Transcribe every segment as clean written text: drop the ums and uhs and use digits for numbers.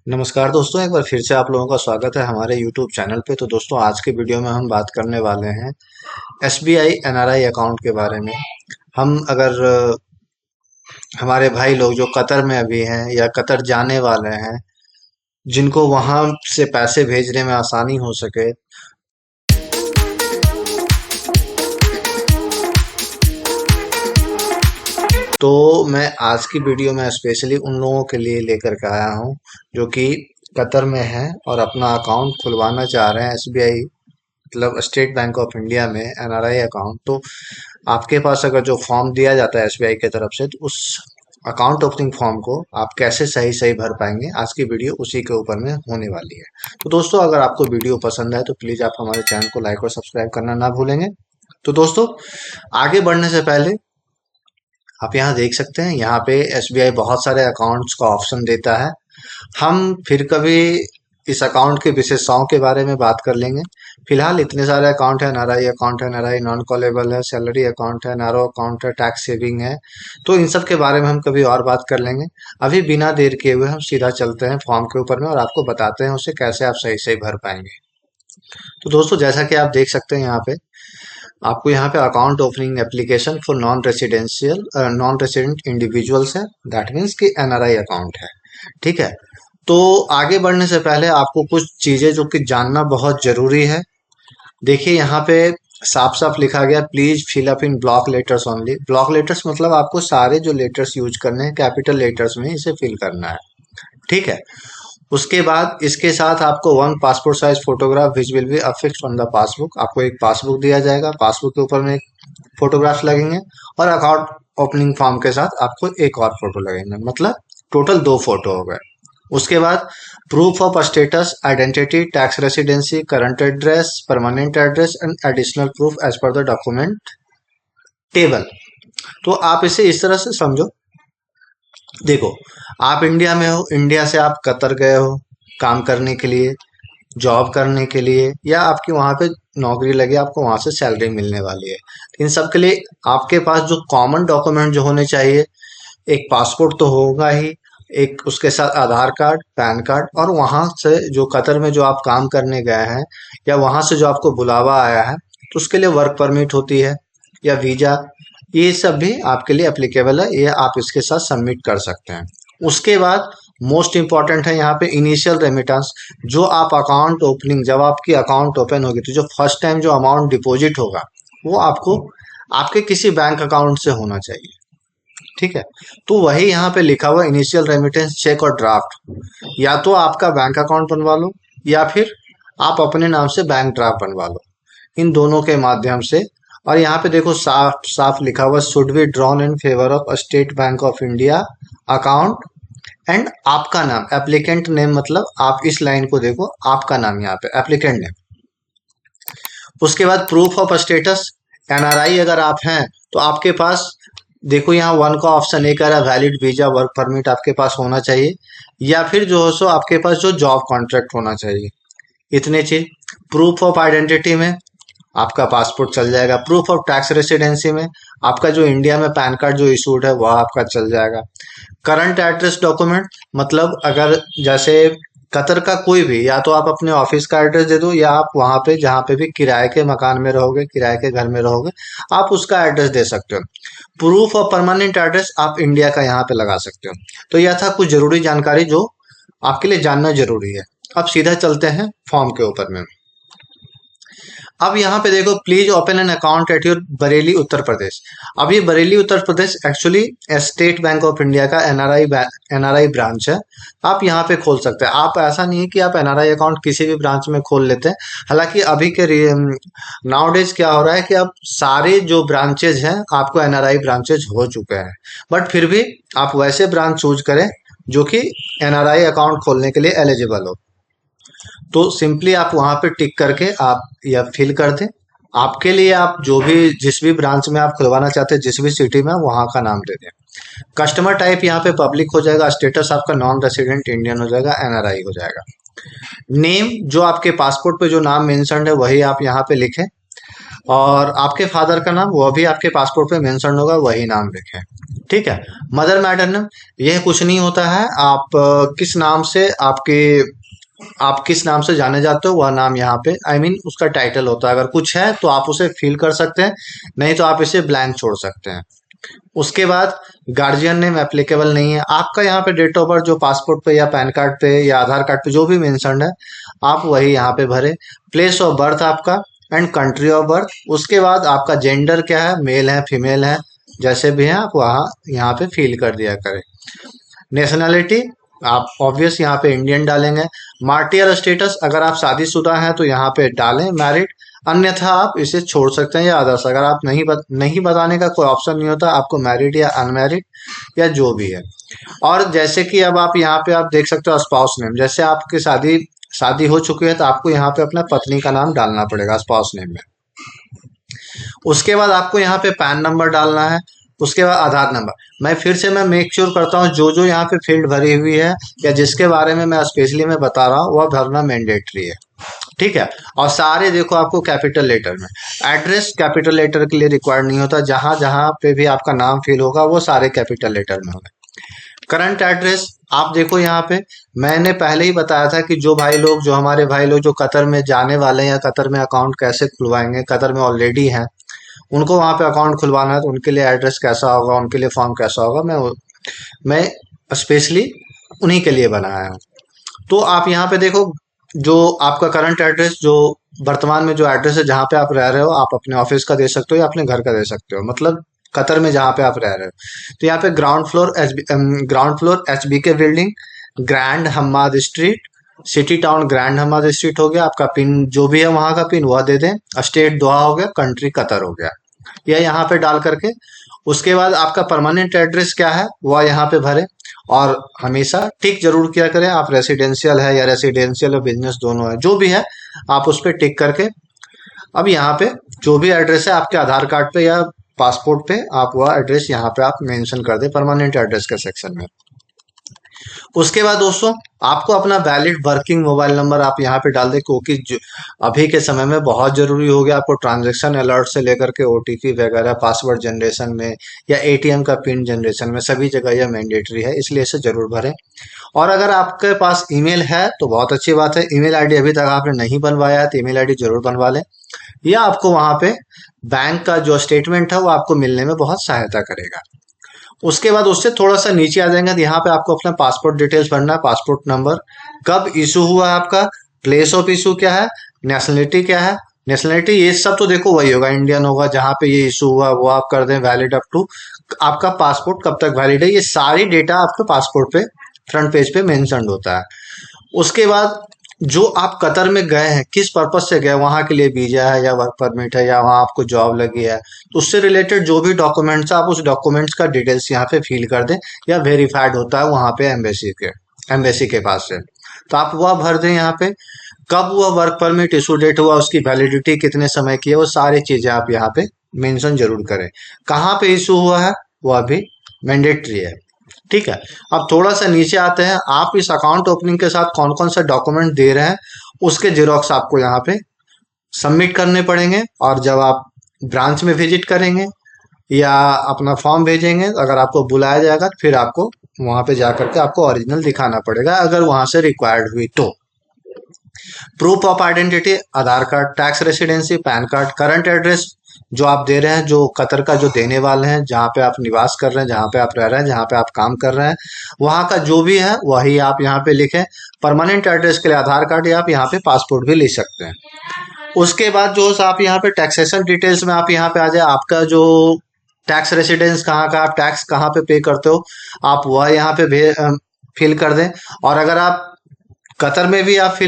नमस्कार दोस्तों, एक बार फिर से आप लोगों का स्वागत है हमारे YouTube चैनल पे। तो दोस्तों, आज के वीडियो में हम बात करने वाले हैं SBI NRI अकाउंट के बारे में। हम अगर हमारे भाई लोग जो कतर में अभी हैं या कतर जाने वाले हैं, जिनको वहां से पैसे भेजने में आसानी हो सके, तो मैं आज की वीडियो में स्पेशली उन लोगों के लिए लेकर के आया हूं जो कि कतर में हैं और अपना अकाउंट खुलवाना चाह रहे हैं SBI, मतलब स्टेट बैंक ऑफ इंडिया में NRI अकाउंट। तो आपके पास अगर जो फॉर्म दिया जाता है SBI की तरफ से, तो उस अकाउंट ओपनिंग फॉर्म को आप कैसे सही सही भर पाएंगे, आज की वीडियो उसी के ऊपर में होने वाली है। तो दोस्तों, अगर आपको वीडियो पसंद है तो प्लीज आप हमारे चैनल को लाइक और सब्सक्राइब करना ना भूलेंगे। तो दोस्तों, आगे बढ़ने से पहले आप यहाँ देख सकते हैं, यहाँ पे SBI बहुत सारे अकाउंट्स का ऑप्शन देता है। हम फिर कभी इस अकाउंट के विशेषताओं के बारे में बात कर लेंगे। फिलहाल इतने सारे अकाउंट है, NRI अकाउंट है, NRI नॉन कॉलेबल है, सैलरी अकाउंट है, नारो अकाउंट है, टैक्स सेविंग है। तो इन सब के बारे में हम कभी और बात कर लेंगे। अभी बिना देर किए हुए हम सीधा चलते हैं फॉर्म के ऊपर में और आपको बताते हैं उसे कैसे आप सही सही भर पाएंगे। तो दोस्तों, जैसा कि आप देख सकते हैं, यहाँ पे आपको यहाँ पे account opening application for non resident individuals है। दैट मीन्स कि NRI अकाउंट है। ठीक है। तो आगे बढ़ने से पहले आपको कुछ चीजें जो कि जानना बहुत जरूरी है। देखिए, यहाँ पे साफ साफ लिखा गया, please fill up in block letters only. Block letters मतलब आपको सारे जो लेटर्स यूज करने हैं कैपिटल लेटर्स में इसे फिल करना है। ठीक है। उसके बाद इसके साथ आपको one passport size photograph which will be affixed on the passbook. आपको एक पासबुक दिया जाएगा, पासबुक के ऊपर में फोटोग्राफ्स लगेंगे और अकाउंट ओपनिंग फॉर्म के साथ आपको एक और फोटो लगेंगे, मतलब टोटल 2 फोटो हो गए। उसके बाद proof of status, identity, tax residency, current address, permanent address and additional proof as per the document table. तो आप इसे इस तरह से समझो। देखो, आप इंडिया में हो, इंडिया से आप कतर गए हो काम करने के लिए, जॉब करने के लिए, या आपकी वहां पे नौकरी लगी, आपको वहां से सैलरी मिलने वाली है। इन सब के लिए आपके पास जो कॉमन डॉक्यूमेंट जो होने चाहिए, एक पासपोर्ट तो होगा ही, एक उसके साथ आधार कार्ड, पैन कार्ड, और वहां से जो कतर में जो आप काम करने गए हैं या वहां से जो आपको बुलावा आया है, तो उसके लिए वर्क परमिट होती है या वीजा। ये सब भी आपके लिए एप्लीकेबल है, ये आप इसके साथ सबमिट कर सकते हैं। उसके बाद मोस्ट इंपॉर्टेंट है यहाँ पे इनिशियल रेमिटेंस। जो आप अकाउंट ओपनिंग, जब आपकी अकाउंट ओपन होगी तो जो फर्स्ट टाइम जो अमाउंट डिपॉजिट होगा वो आपको आपके किसी बैंक अकाउंट से होना चाहिए। ठीक है। तो वही यहाँ पे लिखा हुआ इनिशियल रेमिटेंस चेक और ड्राफ्ट। या तो आपका बैंक अकाउंट बनवा लो या फिर आप अपने नाम से बैंक ड्राफ्ट बनवा लो, इन दोनों के माध्यम से। और यहाँ पे देखो, साफ साफ लिखा हुआ, should be drawn in favour of state Bank of India account and आपका नाम, एप्लीकेंट नेम, मतलब आप इस लाइन को देखो, आपका नाम यहाँ पे एप्लीकेंट नेम। उसके बाद प्रूफ ऑफ स्टेटस, NRI अगर आप हैं तो आपके पास, देखो यहाँ वन का ऑप्शन एक आ रहा है, वैलिड वीजा वर्क परमिट आपके पास होना चाहिए, या फिर जो हो सो आपके पास जो जॉब कॉन्ट्रैक्ट होना चाहिए। इतने चीज। प्रूफ ऑफ आइडेंटिटी में आपका पासपोर्ट चल जाएगा। प्रूफ ऑफ टैक्स रेसिडेंसी में आपका जो इंडिया में पैन कार्ड जो इशूड है वह आपका चल जाएगा। करंट एड्रेस डॉक्यूमेंट, मतलब अगर जैसे कतर का कोई भी, या तो आप अपने ऑफिस का एड्रेस दे दो, या आप वहां पे जहाँ पे भी किराए के मकान में रहोगे, किराए के घर में रहोगे, आप उसका एड्रेस दे सकते हो। प्रूफ ऑफ परमानेंट एड्रेस आप इंडिया का यहाँ पे लगा सकते हो। तो यह था कुछ जरूरी जानकारी जो आपके लिए जानना जरूरी है। अब सीधा चलते हैं फॉर्म के ऊपर में। अब यहाँ पे देखो, please open an account at your Bareilly Uttar Pradesh. अब ये Bareilly Uttar Pradesh actually State Bank of India का NRI ब्रांच है। आप यहाँ पे खोल सकते हैं। आप, ऐसा नहीं है कि आप NRI अकाउंट किसी भी ब्रांच में खोल लेते हैं। हालांकि अभी के नाउ डेज क्या हो रहा है कि अब सारे जो ब्रांचेज हैं आपको NRI ब्रांचेज हो चुके हैं, बट फिर भी आप वैसे ब्रांच चूज करें जो कि NRI अकाउंट खोलने के लिए एलिजिबल हो। तो सिंपली आप वहां पे टिक करके आप या फिल कर दें। आपके लिए आप जो भी, जिस भी ब्रांच में आप खुलवाना चाहते हैं, जिस भी सिटी में, वहां का नाम दे दें। कस्टमर टाइप यहाँ पे पब्लिक हो जाएगा। स्टेटस आपका नॉन रेसिडेंट इंडियन हो जाएगा, NRI हो जाएगा। नेम, जो आपके पासपोर्ट पे जो नाम मेंशन है वही आप यहाँ पे लिखें। और आपके फादर का नाम वह भी आपके पासपोर्ट पे मेंशन होगा, वही नाम लिखें। ठीक है। मदर मैटर नेम, यह कुछ नहीं होता है, आप किस नाम से आप किस नाम से जाने जाते हो वह नाम यहाँ पे उसका टाइटल होता है। अगर कुछ है तो आप उसे फिल कर सकते हैं, नहीं तो आप इसे ब्लैंक छोड़ सकते हैं। उसके बाद गार्जियन नेम एप्लीकेबल नहीं है। आपका यहाँ पे डेट ऑफ बर्थ जो पासपोर्ट पे या पैन कार्ड पे या आधार कार्ड पे जो भी मेंशन्ड है, आप वही यहाँ पे भरे। प्लेस ऑफ बर्थ आपका एंड कंट्री ऑफ बर्थ। उसके बाद आपका जेंडर क्या है, मेल है फीमेल है, जैसे भी है आप वहाँ यहाँ पे फिल कर दिया करें। नेशनैलिटी आप ऑब्वियस यहाँ पे इंडियन डालेंगे। मार्टियर स्टेटस, अगर आप शादीशुदा हैं तो यहाँ पे डालें मैरिड, अन्यथा आप इसे छोड़ सकते हैं या अदर्स। अगर आप नहीं बताने का कोई ऑप्शन नहीं होता, आपको मैरिड या अनमैरिड या जो भी है। और जैसे कि अब आप यहाँ पे आप देख सकते हो स्पाउस नेम, जैसे आपकी शादी शादी हो चुकी है तो आपको यहाँ पे अपना पत्नी का नाम डालना पड़ेगा स्पाउस नेम में। उसके बाद आपको यहाँ पे पैन नंबर डालना है। उसके बाद आधार नंबर। मैं मेक श्योर करता हूँ जो जो यहाँ पे फील्ड भरी हुई है या जिसके बारे में मैं स्पेशली मैं बता रहा हूँ वह भरना मैंडेटरी है। ठीक है। और सारे देखो आपको कैपिटल लेटर में। एड्रेस कैपिटल लेटर के लिए रिक्वायर्ड नहीं होता, जहां जहां पे भी आपका नाम फिल होगा वो सारे कैपिटल लेटर में होगा। करंट एड्रेस आप देखो यहाँ पे, मैंने पहले ही बताया था कि जो हमारे भाई लोग जो कतर में जाने वाले हैं या कतर में अकाउंट कैसे खुलवाएंगे, कतर में ऑलरेडी हैं, उनको वहां पे अकाउंट खुलवाना है तो उनके लिए एड्रेस कैसा होगा, उनके लिए फॉर्म कैसा होगा, मैं स्पेशली उन्हीं के लिए बनाया हूँ। तो आप यहाँ पे देखो, जो आपका करंट एड्रेस, जो वर्तमान में जो एड्रेस है जहाँ पे आप रह रहे हो, आप अपने ऑफिस का दे सकते हो या अपने घर का दे सकते हो, मतलब कतर में जहाँ पे आप रह रहे हो। तो यहाँ पे ग्राउंड फ्लोर एचबी के building, grand Hammad street, city town grand Hammad street हो गया। आपका पिन जो भी है वहां का पिन वह दे दें। स्टेट दोहा हो गया, कंट्री कतर हो गया, यह यहाँ पे डाल करके उसके बाद आपका परमानेंट एड्रेस क्या है वह यहाँ पे भरे। और हमेशा टिक जरूर किया करें, आप रेसिडेंशियल है या रेसिडेंशियल और बिजनेस दोनों है, जो भी है आप उस पर टिक करके अब यहाँ पे जो भी एड्रेस है आपके आधार कार्ड पे या पासपोर्ट पे, आप वह एड्रेस यहाँ पे आप मेंशन कर दें परमानेंट एड्रेस के सेक्शन में। उसके बाद दोस्तों आपको अपना वैलिड वर्किंग मोबाइल नंबर आप यहाँ पे डाल दें, क्योंकि अभी के समय में बहुत जरूरी हो गया। आपको ट्रांजैक्शन अलर्ट से लेकर के ओटीपी वगैरह पासवर्ड जनरेशन में या एटीएम का पिन जनरेशन में सभी जगह यह मैंडेटरी है, इसलिए इसे जरूर भरें। और अगर आपके पास ईमेल है तो बहुत अच्छी बात है। ईमेल आईडी अभी तक आपने नहीं बनवाया है तो ईमेल आईडी जरूर बनवा लें, या आपको वहां पे बैंक का जो स्टेटमेंट है वो आपको मिलने में बहुत सहायता करेगा। उसके बाद उससे थोड़ा सा नीचे आ जाएंगे तो यहाँ पे आपको अपना पासपोर्ट डिटेल्स भरना है। पासपोर्ट नंबर, कब इशू हुआ है आपका, प्लेस ऑफ इशू क्या है, नेशनलिटी क्या है। नेशनलिटी ये सब तो देखो वही होगा, इंडियन होगा। जहाँ पे ये इशू हुआ वो आप कर दें वैलिड अप टू, आपका पासपोर्ट कब तक वैलिड है, ये सारी डेटा आपके पासपोर्ट पे फ्रंट पेज पे मेंशन होता है। उसके बाद जो आप कतर में गए हैं किस पर्पज से गए, वहां के लिए वीजा है या वर्क परमिट है या वहां आपको जॉब लगी है, तो उससे रिलेटेड जो भी डॉक्यूमेंट्स है आप उस डॉक्यूमेंट्स का डिटेल्स यहाँ पे फिल कर दें, या वेरीफाइड होता है वहां पे एम्बेसी के पास से, तो आप वह भर दें यहाँ पे। कब वह वर्क परमिट इशू डेट हुआ, उसकी वैलिडिटी कितने समय की है, वो सारी चीजें आप यहाँ पे मेंशन जरूर करें। कहाँ पे इशू हुआ है वह भी मैंडेटरी है। ठीक है। अब थोड़ा सा नीचे आते हैं, आप इस अकाउंट ओपनिंग के साथ कौन कौन सा डॉक्यूमेंट दे रहे हैं उसके जेरोक्स आपको यहाँ पे सबमिट करने पड़ेंगे। और जब आप ब्रांच में विजिट करेंगे या अपना फॉर्म भेजेंगे, अगर आपको बुलाया जाएगा तो फिर आपको वहां पे जाकर के आपको ओरिजिनल दिखाना पड़ेगा, अगर वहां से रिक्वायर्ड हुई तो। Proof of identity, Aadhaar card, tax residency, pan card, current address जो आप दे रहे हैं, जो कतर का जो देने वाले हैं, जहाँ पे आप निवास कर रहे हैं, जहाँ पे आप रह रहे हैं, जहाँ पे आप काम कर रहे हैं, वहाँ का जो भी है वही आप यहाँ पे लिखें। परमानेंट एड्रेस के लिए आधार कार्ड या आप यहाँ पे पासपोर्ट भी लिख सकते हैं। उसके बाद जो आप यहाँ पे टैक्सेशन डिटेल्स में आप यहाँ पे आ जाए, आपका जो टैक्स रेसिडेंस कहाँ का, आप टैक्स कहाँ पे पे करते हो, आप वह यहाँ पे फिल कर दें। और अगर आप कतर में भी आप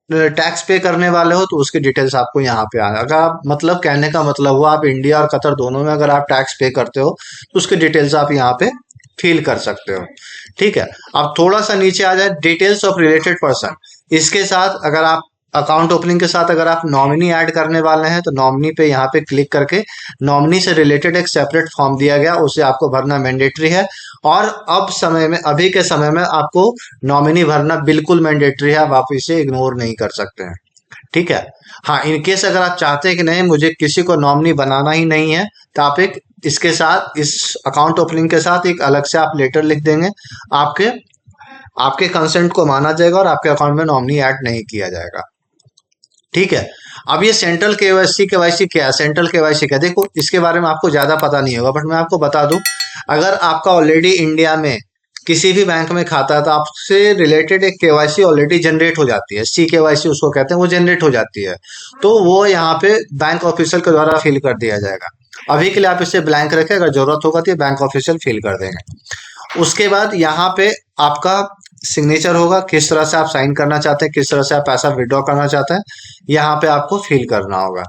टैक्स पे करने वाले हो तो उसकी डिटेल्स आपको यहाँ पे आ, अगर आप मतलब कहने का मतलब हुआ आप इंडिया और कतर दोनों में अगर आप टैक्स पे करते हो तो उसकी डिटेल्स आप यहाँ पे फिल कर सकते हो। ठीक है। अब थोड़ा सा नीचे आ जाए, डिटेल्स ऑफ रिलेटेड पर्सन। इसके साथ अगर आप अकाउंट ओपनिंग के साथ अगर आप नॉमिनी ऐड करने वाले हैं तो नॉमिनी पे यहाँ पे क्लिक करके नॉमिनी से रिलेटेड एक सेपरेट फॉर्म दिया गया, उसे आपको भरना मैंडेटरी है। और अभी के समय में आपको नॉमिनी भरना बिल्कुल मैंडेटरी है, आप इसे इग्नोर नहीं कर सकते हैं। ठीक है। हाँ, इन केस अगर आप चाहते हैं कि नहीं मुझे किसी को नॉमिनी बनाना ही नहीं है, तो आप एक इसके साथ इस अकाउंट ओपनिंग के साथ एक अलग से आप लेटर लिख देंगे। आपके आपके कंसेंट को माना जाएगा और आपके अकाउंट में नॉमिनी ऐड नहीं किया जाएगा। ठीक है। अब ये सेंट्रल केवाईसी क्या है? सेंट्रल केवाईसी क्या, देखो इसके बारे में आपको ज्यादा पता नहीं होगा, बट मैं आपको बता दूं। अगर आपका ऑलरेडी इंडिया में किसी भी बैंक में खाता है, तो आपसे रिलेटेड एक केवाईसी ऑलरेडी जनरेट हो जाती है, सी केवाईसी उसको कहते हैं, वो जनरेट हो जाती है। तो वो यहाँ पे बैंक ऑफिशियल के द्वारा फिल कर दिया जाएगा। अभी के लिए आप इसे ब्लैंक रखें, अगर जरूरत होगा तो ये बैंक ऑफिशियल फिल कर देंगे। उसके बाद यहाँ पे आपका सिग्नेचर होगा, किस तरह से आप साइन करना चाहते हैं, किस तरह से आप पैसा विड्रॉ करना चाहते हैं, यहाँ पे आपको फिल करना होगा।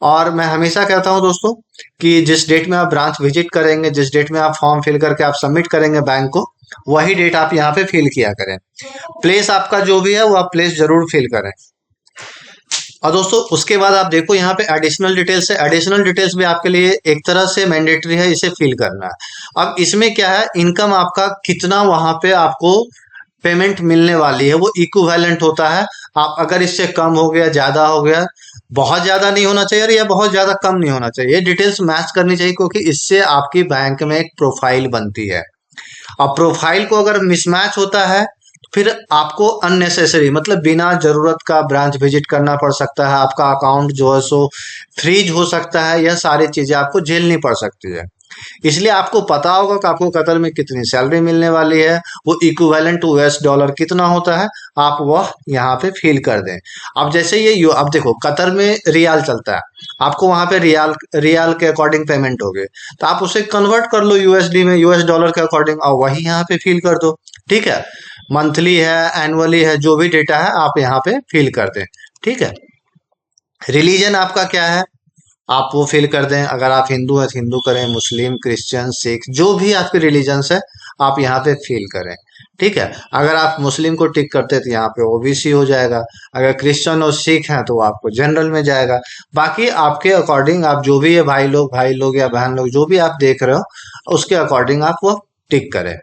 और मैं हमेशा कहता हूँ दोस्तों कि जिस डेट में आप ब्रांच विजिट करेंगे, जिस डेट में आप फॉर्म फिल करके आप सबमिट करेंगे बैंक को, वही डेट आप यहाँ पे फिल किया करें। प्लेस आपका जो भी है वो आप प्लेस जरूर फिल करें। और दोस्तों उसके बाद आप देखो यहाँ पे एडिशनल डिटेल्स है। एडिशनल डिटेल्स भी आपके लिए एक तरह से मैंडेटरी है, इसे फिल करना है। अब इसमें क्या है, इनकम आपका कितना वहां पे आपको पेमेंट मिलने वाली है वो इक्विवेलेंट होता है। आप अगर इससे कम हो गया, ज्यादा हो गया, बहुत ज्यादा नहीं होना चाहिए या बहुत ज्यादा कम नहीं होना चाहिए, ये डिटेल्स मैच करनी चाहिए, क्योंकि इससे आपकी बैंक में एक प्रोफाइल बनती है। अब प्रोफाइल को अगर मिसमैच होता है, फिर आपको अननेसेसरी मतलब बिना जरूरत का ब्रांच विजिट करना पड़ सकता है, आपका अकाउंट जो है सो फ्रीज हो सकता है, यह सारी चीजें आपको झेलनी पड़ सकती है। इसलिए आपको पता होगा कि आपको कतर में कितनी सैलरी मिलने वाली है, वो इक्विवेलेंट टू यूएस डॉलर कितना होता है, आप वह यहाँ पे फिल कर दें। अब जैसे अब देखो कतर में रियाल चलता है, आपको वहां पे रियाल रियाल के अकॉर्डिंग पेमेंट होगे, तो आप उसे कन्वर्ट कर लो यूएसडी में, यूएस डॉलर के अकॉर्डिंग, और वही यहाँ पे फिल कर दो। ठीक है। मंथली है, एनुअली है, जो भी डेटा है आप यहाँ पे फिल कर दें। ठीक है। रिलीजन आपका क्या है, आप वो फिल कर दें। अगर आप हिंदू हैं तो हिंदू करें, मुस्लिम, क्रिश्चियन, सिख, जो भी आपके रिलीजन्स है आप यहाँ पे फिल करें। ठीक है। अगर आप मुस्लिम को टिक करते हैं तो यहाँ पे ओबीसी हो जाएगा। अगर क्रिश्चियन और सिख हैं तो वो आपको जनरल में जाएगा। बाकी आपके अकॉर्डिंग आप जो भी है, भाई लोग या बहन लोग जो भी आप देख रहे हो, उसके अकॉर्डिंग आप वो टिक करें।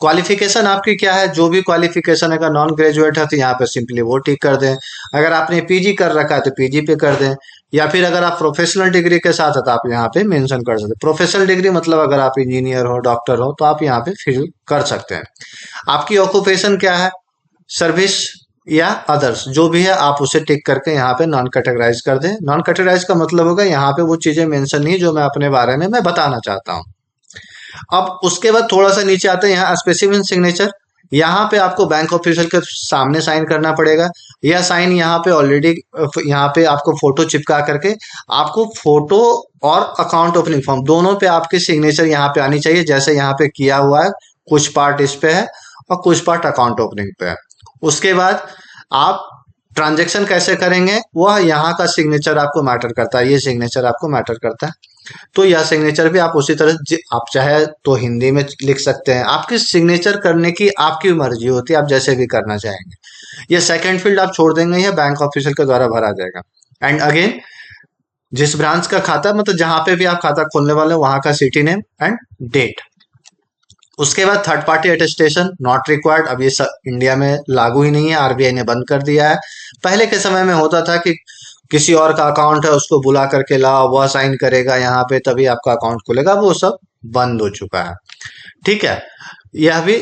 क्वालिफिकेशन आपकी क्या है, जो भी क्वालिफिकेशन है, अगर नॉन ग्रेजुएट है तो यहाँ पे सिंपली वो टिक कर दें। अगर आपने पीजी कर रखा है तो पीजी पे कर दें, या फिर अगर आप प्रोफेशनल डिग्री के साथ है तो आप यहाँ पे मेंशन कर सकते हैं। प्रोफेशनल डिग्री मतलब अगर आप इंजीनियर हो, डॉक्टर हो, तो आप यहाँ पे फिल कर सकते हैं। आपकी ऑक्यूपेशन क्या है, सर्विस या अदर्स, जो भी है आप उसे टिक करके यहाँ पे नॉन कैटेगराइज कर दें। नॉन कैटेगराइज का मतलब होगा यहाँ पे वो चीजें मेंशन नहीं जो मैं अपने बारे में मैं बताना चाहता हूँ। अब उसके बाद थोड़ा सा नीचे आते हैं, यहाँ स्पेसिफिक सिग्नेचर, यहाँ पे आपको बैंक ऑफिसर के सामने साइन करना पड़ेगा। यह साइन यहाँ पे ऑलरेडी, यहाँ पे आपको फोटो चिपका करके, आपको फोटो और अकाउंट ओपनिंग फॉर्म दोनों पे आपकी सिग्नेचर यहाँ पे आनी चाहिए, जैसे यहाँ पे किया हुआ है। कुछ पार्ट इस पे है और कुछ पार्ट अकाउंट ओपनिंग पे है। उसके बाद आप ट्रांजेक्शन कैसे करेंगे, वह यहाँ का सिग्नेचर आपको मैटर करता है, ये सिग्नेचर आपको मैटर करता है। तो यह सिग्नेचर भी आप उसी तरह आप चाहे तो हिंदी में लिख सकते हैं, आपकी सिग्नेचर करने की आपकी मर्जी होती है, आप जैसे भी करना चाहेंगे। ये सेकंड फील्ड आप छोड़ देंगे, यह बैंक ऑफिसर के द्वारा भरा जाएगा। एंड अगेन जिस ब्रांच का खाता मतलब जहां पे भी आप खाता खोलने वाले हैं वहां का सिटी नेम एंड डेट। उसके बाद third party attestation not required, अब ये सब इंडिया में लागू ही नहीं है, आरबीआई ने बंद कर दिया है। पहले के समय में होता था कि किसी और का अकाउंट है उसको बुला करके लाओ, वह साइन करेगा यहाँ पे तभी आपका अकाउंट खुलेगा, वो सब बंद हो चुका है। ठीक है। यह भी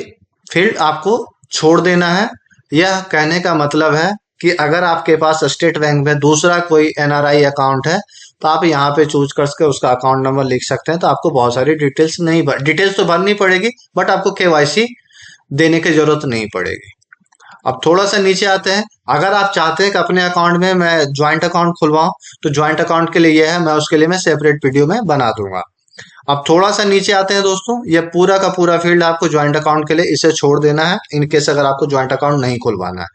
फील्ड आपको छोड़ देना है। यह कहने का मतलब है कि अगर आपके पास स्टेट बैंक में दूसरा कोई एनआरआई अकाउंट है, तो आप यहाँ पे चूज करके उसका अकाउंट नंबर लिख सकते हैं, तो आपको बहुत सारी डिटेल्स नहीं डिटेल्स तो भरनी पड़ेगी, बट आपको केवाईसी देने की जरूरत नहीं पड़ेगी। अब थोड़ा सा नीचे आते हैं, अगर आप चाहते हैं कि अपने अकाउंट में मैं ज्वाइंट अकाउंट खुलवाऊं, तो ज्वाइंट अकाउंट के लिए यह है, मैं उसके लिए मैं सेपरेट वीडियो में बना दूंगा। अब थोड़ा सा नीचे आते हैं दोस्तों, ये पूरा का पूरा फील्ड आपको ज्वाइंट अकाउंट के लिए इसे छोड़ देना है, इन केस अगर आपको ज्वाइंट अकाउंट नहीं खुलवाना है।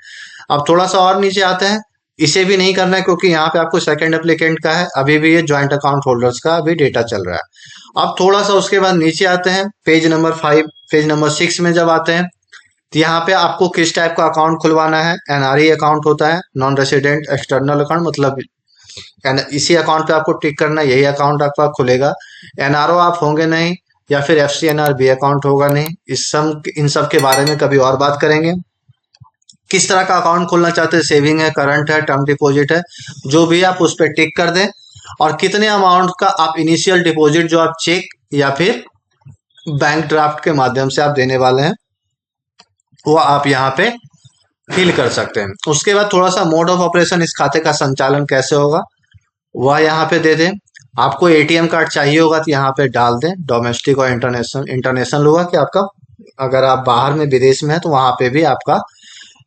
अब थोड़ा सा और नीचे आते हैं, इसे भी नहीं करना है क्योंकि यहाँ पे आपको सेकंड एप्लीकेंट का है, अभी भी ये ज्वाइंट अकाउंट होल्डर्स का अभी डेटा चल रहा है। अब थोड़ा सा उसके बाद नीचे आते हैं, पेज नंबर 5, पेज नंबर 6 में जब आते हैं, तो यहाँ पे आपको किस टाइप का अकाउंट खुलवाना है। एनआरई अकाउंट होता है, नॉन रेसिडेंट एक्सटर्नल अकाउंट, मतलब इसी अकाउंट पे आपको टिक करना है, यही अकाउंट आपका खुलेगा। एनआरओ आप होंगे नहीं, या फिर एफसीएनआर बी अकाउंट होगा नहीं। इन सब के बारे में कभी और बात करेंगे। किस तरह का अकाउंट खोलना चाहते हैं, सेविंग है, करंट है, टर्म डिपॉजिट है, जो भी आप उस पर टिक कर दें। और कितने अमाउंट का आप इनिशियल डिपॉजिट जो आप चेक या फिर बैंक ड्राफ्ट के माध्यम से आप देने वाले हैं, वो आप यहाँ पे फिल कर सकते हैं। उसके बाद थोड़ा सा मोड ऑफ ऑपरेशन, इस खाते का संचालन कैसे होगा वह यहाँ पे दे दें। आपको एटीएम कार्ड चाहिए होगा तो यहाँ पे डाल दें, डोमेस्टिक और इंटरनेशनल। इंटरनेशनल होगा कि आपका, अगर आप बाहर में विदेश में है तो वहां पे भी आपका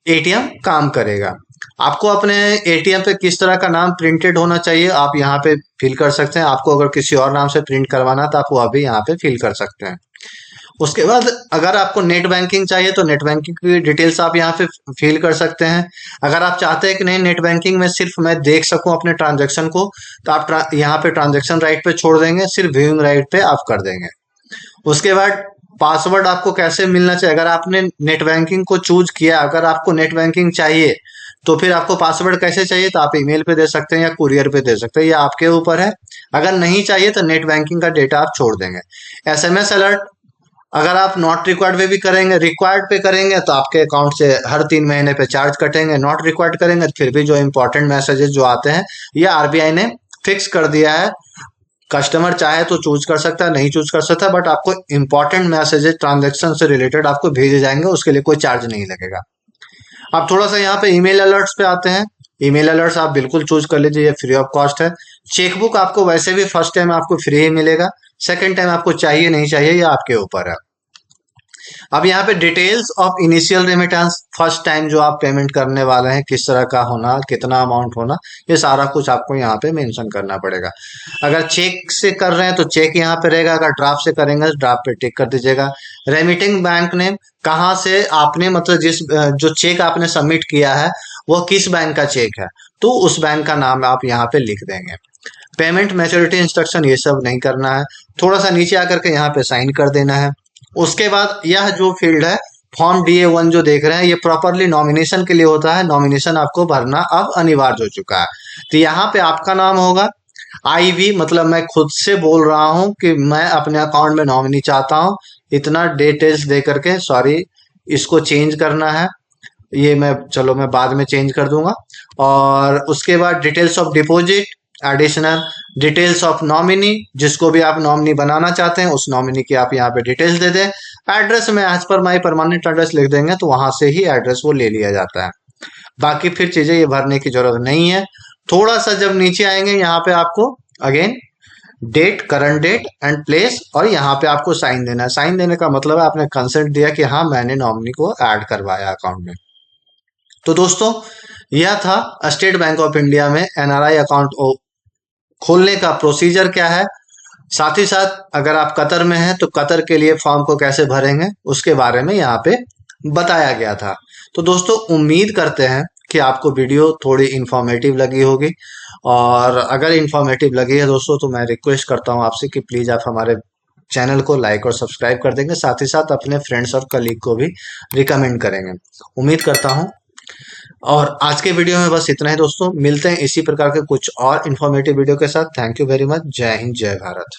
एटीएम काम करेगा। आपको अपने एटीएम पे किस तरह का नाम प्रिंटेड होना चाहिए आप यहाँ पे फिल कर सकते हैं। आपको अगर किसी और नाम से प्रिंट करवाना है तो आप वो अभी यहाँ पे फिल कर सकते हैं। उसके बाद अगर आपको नेट बैंकिंग चाहिए तो नेट बैंकिंग की डिटेल्स आप यहाँ पे फिल कर सकते हैं। अगर आप चाहते हैं कि नहीं, नेट बैंकिंग में सिर्फ मैं देख सकूं अपने ट्रांजैक्शन को, तो आप यहाँ पे ट्रांजैक्शन राइट पे छोड़ देंगे, सिर्फ व्यूइंग राइट पे आप कर देंगे। उसके बाद पासवर्ड आपको कैसे मिलना चाहिए, अगर आपने नेट बैंकिंग को चूज किया, अगर आपको नेट बैंकिंग चाहिए तो फिर आपको पासवर्ड कैसे चाहिए, तो आप ईमेल पे दे सकते हैं या कुरियर पे दे सकते हैं, ये आपके ऊपर है। अगर नहीं चाहिए तो नेट बैंकिंग का डेटा आप छोड़ देंगे। एसएमएस अलर्ट अगर आप नॉट रिक्वायर्ड पे भी करेंगे, रिक्वायर्ड पे करेंगे तो आपके अकाउंट से हर 3 महीने पे चार्ज कटेंगे। नॉट रिक्वायर्ड करेंगे तो फिर भी जो इंपॉर्टेंट मैसेजेस जो आते हैं, ये आरबीआई ने फिक्स कर दिया है। कस्टमर चाहे तो चूज कर सकता है, नहीं चूज कर सकता, बट आपको इंपॉर्टेंट मैसेजेस ट्रांजेक्शन से रिलेटेड आपको भेजे जाएंगे, उसके लिए कोई चार्ज नहीं लगेगा। अब थोड़ा सा यहाँ पे ईमेल अलर्ट्स पे आते हैं। ईमेल अलर्ट्स आप बिल्कुल चूज कर लीजिए, ये फ्री ऑफ कॉस्ट है। चेकबुक आपको वैसे भी फर्स्ट टाइम आपको फ्री ही मिलेगा, सेकंड टाइम आपको चाहिए नहीं चाहिए ये आपके ऊपर है। अब यहाँ पे details of initial remittance, first time जो आप पेमेंट करने वाले हैं किस तरह का होना, कितना अमाउंट होना, ये सारा कुछ आपको यहाँ पे मेंशन करना पड़ेगा। अगर चेक से कर रहे हैं तो चेक यहाँ पे रहेगा, अगर ड्राफ्ट से करेंगे तो ड्राफ्ट पे टिक कर दीजिएगा। रेमिटिंग बैंक नेम, कहाँ से आपने, मतलब जिस जो चेक आपने सबमिट किया है वो किस बैंक का चेक है, तो उस बैंक का नाम आप यहाँ पे लिख देंगे। पेमेंट मैच्योरिटी इंस्ट्रक्शन ये सब नहीं करना है, थोड़ा सा नीचे आकर के यहाँ पे साइन कर देना है। उसके बाद यह जो फील्ड है फॉर्म DA1 जो देख रहे हैं, ये प्रॉपरली नॉमिनेशन के लिए होता है। नॉमिनेशन आपको भरना अब अनिवार्य हो चुका है। तो यहाँ पे आपका नाम होगा IV, मतलब मैं खुद से बोल रहा हूँ कि मैं अपने अकाउंट में नॉमिनी चाहता हूँ, इतना डिटेल्स दे करके, सॉरी इसको चेंज करना है, ये मैं, चलो मैं बाद में चेंज कर दूंगा। और उसके बाद details of deposit, additional details of nominee, जिसको भी आप नॉमिनी बनाना चाहते हैं उस नॉमिनी की आप यहाँ पे डिटेल्स दे दें। एड्रेस में एज पर माई परमानेंट एड्रेस लिख देंगे तो वहां से ही एड्रेस वो ले लिया जाता है। बाकी फिर चीजें ये भरने की जरूरत नहीं है। थोड़ा सा जब नीचे आएंगे यहाँ पे आपको again date, current date and place, और यहाँ पे आपको साइन देना है। साइन देने का मतलब है आपने कंसेंट दिया कि हाँ मैंने नॉमिनी को ऐड करवाया अकाउंट में। तो दोस्तों यह था स्टेट बैंक ऑफ इंडिया में NRI अकाउंट खोलने का प्रोसीजर क्या है। साथ ही साथ अगर आप कतर में हैं तो कतर के लिए फॉर्म को कैसे भरेंगे उसके बारे में यहाँ पे बताया गया था। तो दोस्तों उम्मीद करते हैं कि आपको वीडियो थोड़ी इंफॉर्मेटिव लगी होगी, और अगर इंफॉर्मेटिव लगी है दोस्तों तो मैं रिक्वेस्ट करता हूँ आपसे कि प्लीज आप हमारे चैनल को लाइक और सब्सक्राइब कर देंगे, साथ ही साथ अपने फ्रेंड्स और कलीग को भी रिकमेंड करेंगे। उम्मीद करता हूँ। और आज के वीडियो में बस इतना ही दोस्तों, मिलते हैं इसी प्रकार के कुछ और इन्फॉर्मेटिव वीडियो के साथ। Thank you very much. जय हिंद, जय भारत।